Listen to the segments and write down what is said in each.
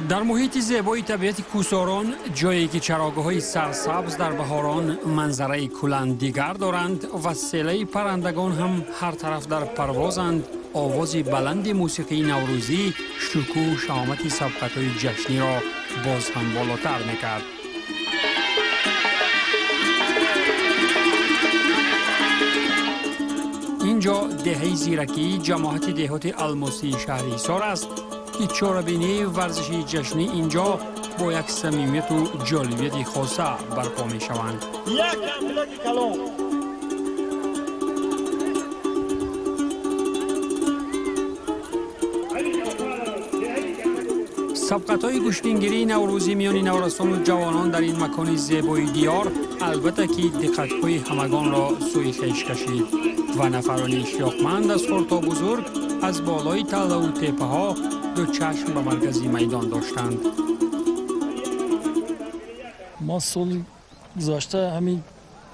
در محیط زیبای طبیعت کوهساران، جایی که چراگاه‌های سرسبز در بهاران منظره کلند دیگر دارند و سیله پرندگان هم هر طرف در پروازند، آواز بلند موسیقی نوروزی شکوه شامت سبقت‌های جشنی را باز هم بالاتر می‌کرد. اینجا دهه زیرکی جماعت دهات الماسی شهریسار است که چاره‌بینی ورزشی جشنی اینجا با یک صمیمیت و جالبیت خاصه برپا می‌شوند. سبقت‌های گشتینگیری نوروزی میان نورستان و جوانان در این مکان زیبای دیار البته که دقت‌های همگان را سوی خویش کشید و نفران اشتیاقمند از خرد تا بزرگ از بالای تله و تپه‌ها دو چشم به مرکزی میدان داشتند. ما سال گذشته همین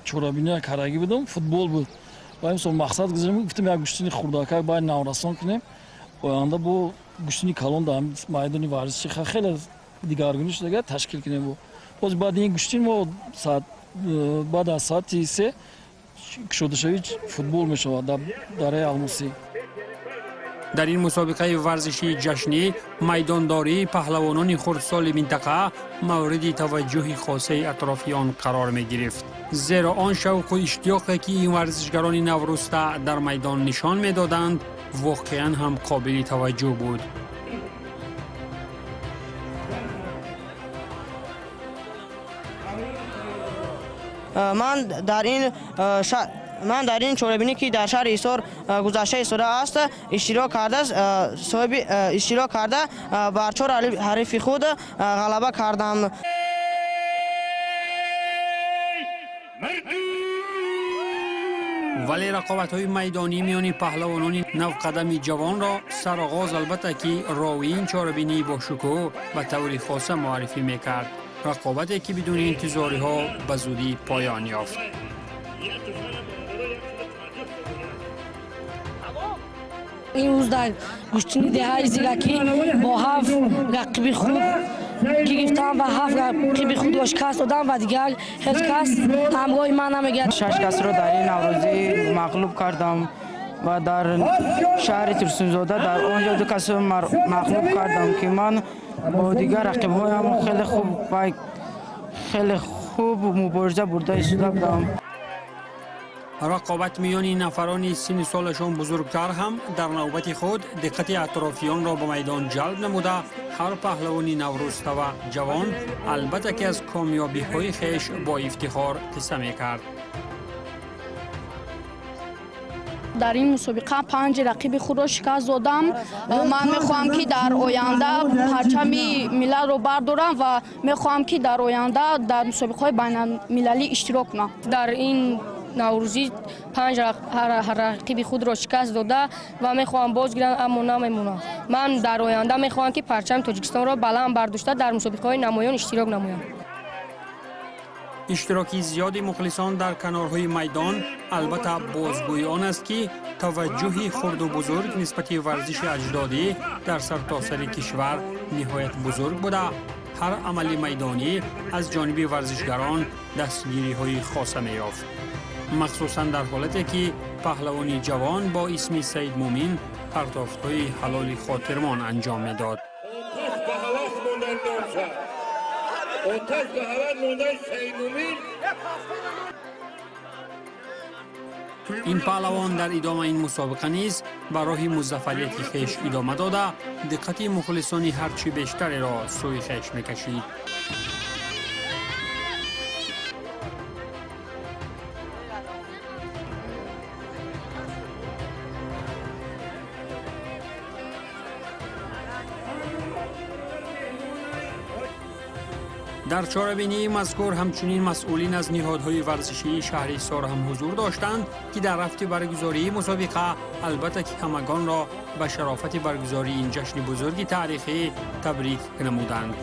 چورابینی کرگی بودم، فوتبال بود و این سال مقصد گذاشتیم گفتیم یک گشتینی خردکک باید نورستان کنیم و آندا با گشتینی کلان در میدان ورزشی خیلی دیگرگونی شده تشکیل کنیم. باز بعد این گشتین ما بعد از ساعت 3 شده شوید فوتبال میشود در الماسی. در این مسابقه ورزشی جشنی میدانداری پهلوانان خردسال منطقه مورد توجه خاصه اطرافیان قرار می گرفت، زیرا آن شوق و اشتیاقی که این ورزشگران نورسته در میدان نشان می دادند واقعا هم قابل توجه بود. من در این چوره‌بینی که در شهر ایسار گذشته شده است اشتراک کرده بر 4 حریف خود غلبه کردم. ولی رقابت‌های میدانی میان پهلوانان نوقدم جوان را سرآغاز البته که راوی این چاره‌بینی با شکوه و طور خاص معرفی میکرد، رقابتی که بدون انتظاری‌ها به زودی پایان یافت. این روز در گشتینی دهه زیرکی با 7 رقیب خود گرفتم و 7 رقیب خود را شکست دادم و دیگر هیچ کس همراه من نمیگرد. 6 کس را در این نوروزی مغلوب کردم و در شهر ترسونزاده در آنجا 2 کس را مغلوب کردم که من با دیگر رقیب‌هایم خیلی خوب مبارزه برده شده بودم. رقابت میان نفران سن سالشان بزرگتر هم در نوبت خود دقت اطرافیان را به میدان جلب نموده هر پهلوانی نورسته و جوان البته که از کامیابی های خویش با افتخار قصه میکرد. در این مسابقه 5 رقیب خود را شکست دادم. من میخواهم که در آینده پرچم ملت را بردارم و میخواهم که در آینده در مسابقه بین المللی اشتراک کنم. در این نوروزی 5 رقیب خود را شکست داده و میخواهم بازگیرم اما نمیمونم. من در آینده میخواهم که پرچم تاجیکستان را بلند برداشته در مسابقه نمایان اشتراک نمایم. اشتراکی زیادی مخلصان در کنارهای میدان البته بازگوی آن است که توجه خرد و بزرگ نسبت ورزش اجدادی در سرتاسر کشور نهایت بزرگ بوده. هر عمل میدانی از جانب ورزشگران دستگیری های خاصه می‌یافت، مخصوصا در حالتی که پهلوانی جوان با اسم سید مومین پرتافت‌های حلال خاطرمان انجام می‌داد. این پهلوان در ادامه این مسابقه نیز به راه مظفریت خویش ادامه داده دقت مخلصان هرچی بیشتری را سوی خویش می‌کشید. در چاره‌بینی مذکور همچنین مسئولین از نهادهای ورزشی شهریسار هم حضور داشتند که در رفت برگزاری مسابقه البته که همگان را به شرافت برگزاری این جشن بزرگ تاریخی تبریک نمودند.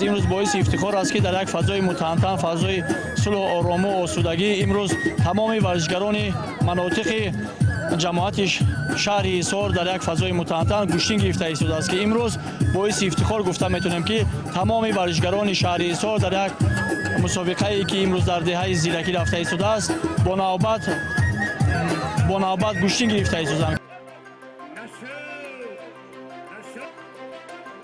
امروز باعث افتخار است که در یک فضای متمتع، فضای صلح و آرامش و آسودگی امروز تمام ورزشگران مناطق ҷамоати шаҳри ҳисор дар як фазои мутанатан куштин гирифта истодааст ки имрӯз боиси ифтихор гуфта метавонем ки тамоми варзишгарони шаҳри ҳисор дар як мусобиқае ки имрӯз дар деҳаи зиракӣ рафта истодааст бо навбат куштин гирифта истоданд.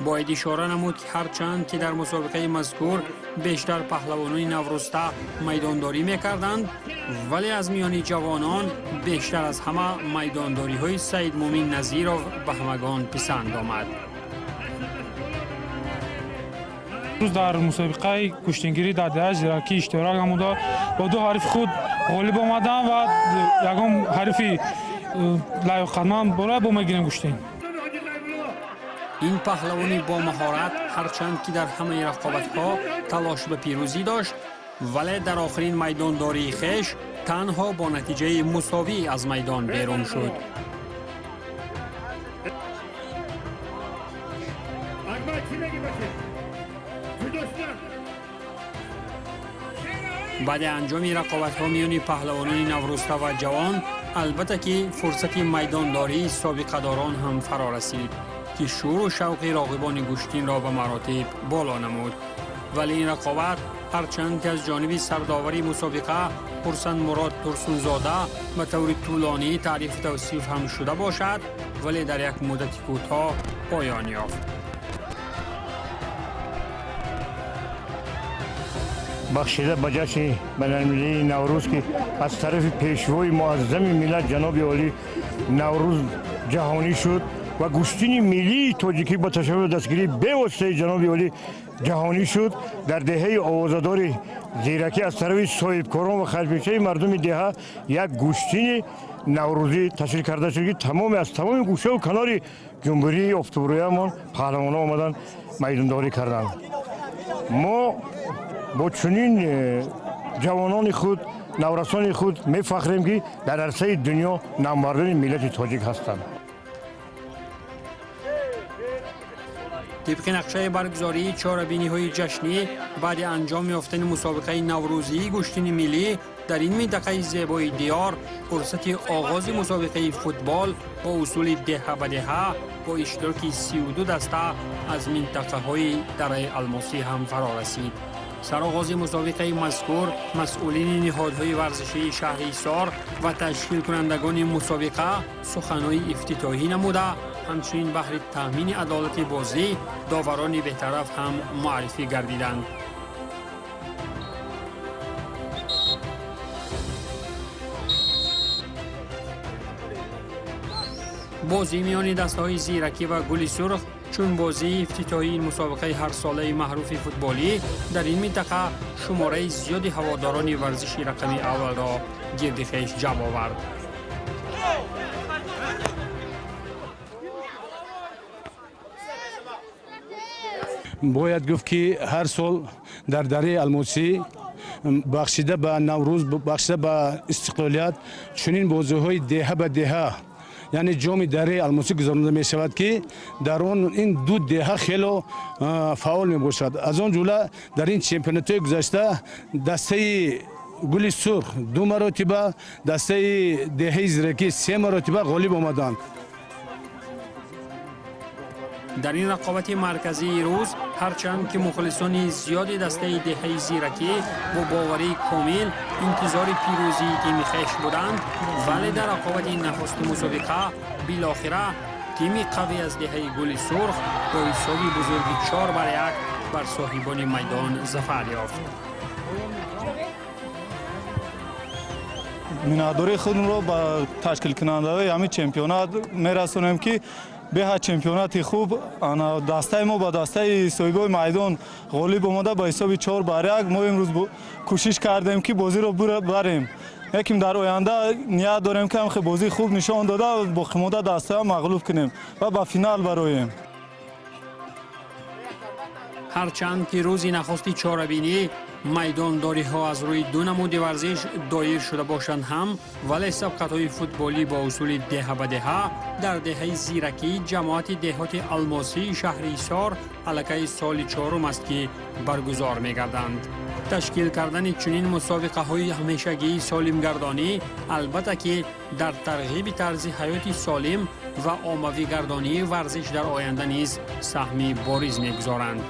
бояд ишора намуд ки ҳарчанд ки дар мусобиқаи мазкур бештар паҳлавонони наврӯста майдондорӣ мекарданд, вале аз миёни ҷавонон бештар аз ҳама майдондориҳои Саид Мумин Назиров ба ҳамагон писанд омад. дар мусобиқаи куштингирӣ дар деҳаи зиракӣ иштирок намуда бо ду ҳарфи худ ғолиб омадам ва ягон ҳарфи лайоқатманд бора бо мегирем куштин. ин паҳлавони бо маҳорат ҳарчанд ки дар ҳамаи рақобатҳо талош ба пирӯзӣ дошт, вале дар охирин майдондории хеш танҳо бо натиҷаи мусовӣ аз майдон берун шуд. баъди анҷоми рақобатҳо миёни паҳлавонони наврӯста ва ҷавон, албатта ки фурсати майдондории собиқадорон ҳам фаро расид ки шӯру шавқи роғибони гӯштинро ба маротиб боло намуд. вале ин рақобат ҳарчанд ки аз ҷониби сардовари мусобиқа хурсандмурод турсунзода ба таври тӯлонӣ таърифу тавсиф ҳам шуда бошад, вале дар як муддати кӯтоҳ поён ёфт. бахшида ба ҷашни байналмилалии наврӯз ки аз тарафи пешвои муаззами миллат ҷаноби олӣ наврӯз ҷаҳонӣ шуд ва гӯштини миллии тоҷикӣ ба ташаббуси дастгирии бевоситаи ҷаноби олӣ ҷаҳонӣ шуд. дар деҳаи овозадори зиракӣ аз тарафи соҳибкорон ва хайлпешаи мардуми деҳа як гӯштини наврӯзӣ ташкил карда шуд ки аз тамоми гӯшаву канори ҷумҳурии офтобрӯямон паҳлавонон омадан майдондорӣ карданд. мо бо чунин ҷавонони худ, наврасони худ мефахрем ки дар арсаи дунё намбардони миллати тоҷик ҳастанд. طبق نقشه برگزاری چهاربینی‌های جشنی بعد انجام یافتن مسابقه نوروزی گوشتین ملی در این منطقه زیبای دیار فرصت آغاز مسابقه فوتبال با اصول دهه به دهه با اشتراک 32 دسته از منطقه‌های دره الماسی هم فرا رسید. سرآغاز مسابقه مذکور مسئولین نهادهای ورزشی شهر حصار و تشکیل کنندگان مسابقه سخنهای افتتاحی نموده، همچنین بهر تامین عدالت بازی داوران بی‌طرف هم معرفی گردیدند. بازی میان دسته‌های زیرکی و گل سرخ چون بازی افتتاحی این مسابقه هر ساله معروف فوتبالی در این منطقه شماره زیادی هواداران ورزشی رقم اول را گرد خویش جمع آورد. باید گفت که هر سال در دره الماسی بخشیده به نوروز، بخشیده به استقلالیت، چنین بازی‌های دهه به دهه یعنی جام دره الماسی گذرانده می شود که در آن این دو دهه خیلی فعال می باشد. از آن جمله در این چمپیونات گذشته دسته گل سرخ 2 مرتبه، دسته دهه زیرکی 3 مرتبه غالب آمدند. در این رقابت مرکزی روز هرچند که مخلصان زیادی دسته دهه زیرکی با باوری کامل انتظار پیروزی تیم خویش بودند، ولی در رقابت نخست مسابقه بالاخره تیم قوی از دهه گل سرخ با حسابی بزرگی 4-1 بر صاحبان میدان ظفر یافت. منادوری خود را با تشکیل کننده همین چمپیونات میرسونیم که به چمپیونات خوب دسته ما با دسته صاحبای میدان غالب آمده با حساب 4-1. ما امروز کوشش کردیم که بازی رو بریم. یکم در آینده نیت داریم که هم بازی خوب نشان داده با خموده دسته مغلوب کنیم و به فینال برویم. هرچند که روزی نخستی چهاربینی میدانداری ها از روی دو نمود ورزش دایر شده باشند هم، ولی سبقت های فوتبالی با اصول دهه به دهه در دهه زیرکی جماعت دهات الماسی شهر حصار علاقه سال 4 است که برگزار می گردند. تشکیل کردن چنین مسابقه های همیشگی سالم گردانی البته که در ترغیب طرز حیات سالم و عمومی گردانی ورزش در آینده نیز سهمی بارز می‌گذارند.